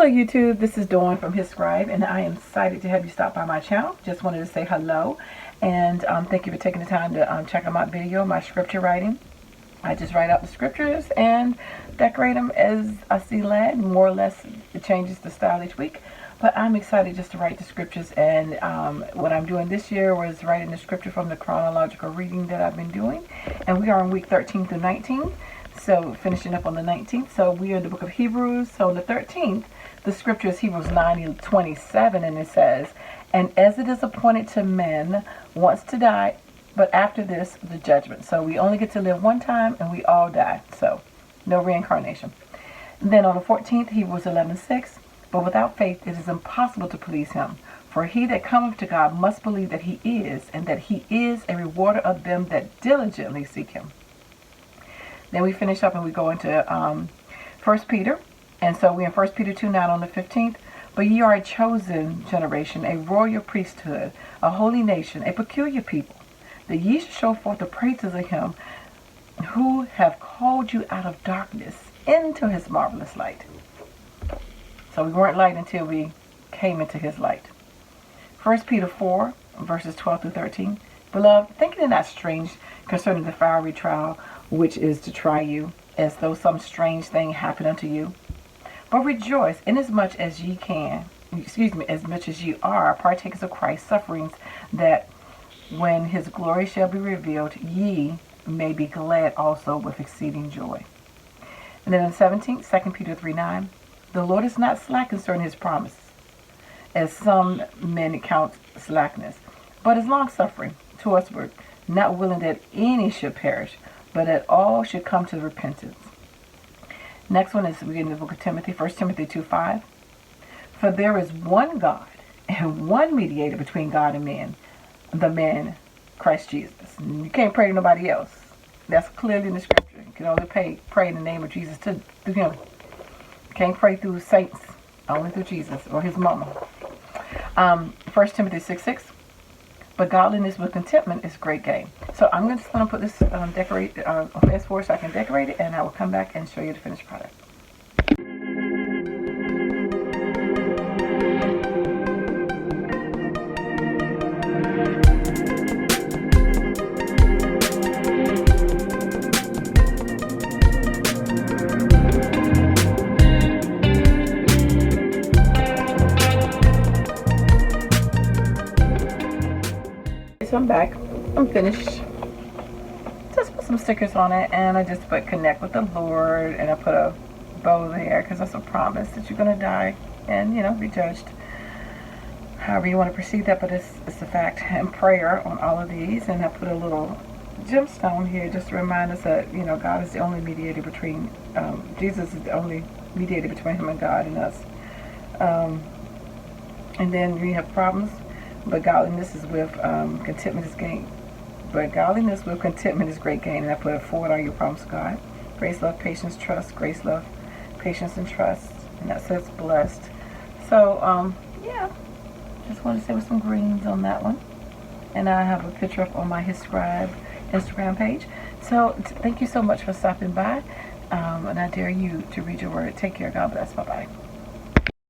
Hello YouTube, this is Dawn from hzscribe, and I am excited to have you stop by my channel. Just wanted to say hello, and thank you for taking the time to check out my video, my scripture writing. I just write out the scriptures and decorate them as I see led. More or less it changes the style each week, but I'm excited just to write the scriptures. And what I'm doing this year was writing the scripture from the chronological reading that I've been doing, and we are in week 13 through 19. So finishing up on the 19th. So we are in the book of Hebrews. So on the 13th, the scripture is Hebrews 9:27, and it says, "And as it is appointed to men once to die, but after this, the judgment." So we only get to live one time, and we all die. So no reincarnation. And then on the 14th, Hebrews 11:6, "But without faith it is impossible to please him. For he that cometh to God must believe that he is, and that he is a rewarder of them that diligently seek him." Then we finish up and we go into 1 Peter. And so we're in 1 Peter 2:9 on the 15th. "But ye are a chosen generation, a royal priesthood, a holy nation, a peculiar people, that ye should show forth the praises of him who have called you out of darkness into his marvelous light." So we weren't light until we came into his light. 1 Peter 4, verses 12 through 13. "Beloved, think it not strange concerning the fiery trial, which is to try you, as though some strange thing happened unto you. But rejoice, inasmuch as ye as much as ye are partakers of Christ's sufferings, that when his glory shall be revealed, ye may be glad also with exceeding joy." And then on the 17th, 2 Peter 3:9, "The Lord is not slack concerning his promise, as some men count slackness, but is long-suffering to usward, not willing that any should perish, but that all should come to repentance." Next one is we get in the book of Timothy, 1 Timothy 2:5. "For there is one God and one mediator between God and men, the man Christ Jesus." And you can't pray to nobody else. That's clearly in the scripture. You can only pray in the name of Jesus through him. You can't pray through saints, only through Jesus or his mama. 1 Timothy 6:6. "But godliness with contentment is great gain." So I'm just going to put this fast forward so I can decorate it, and I will come back and show you the finished product. So I'm back. I'm finished. Just put some stickers on it, and I just put "Connect with the Lord," and I put a bow there because that's a promise that you're going to die and, be judged. However you want to perceive that, but it's a fact. And prayer on all of these, and I put a little gemstone here just to remind us that, God is the only mediator between, Jesus is the only mediator between him and God and us. And then we have problems. "But godliness is with contentment is gain." But godliness with contentment is great gain. And I put "Forward are your promise, God. Grace, love, patience, trust." Grace, love, patience, and trust. And that says blessed. So, yeah. Just want to say with some greens on that one. And I have a picture up on my hzscribe Instagram page. So, thank you so much for stopping by. And I dare you to read your word. Take care. God bless. Bye-bye.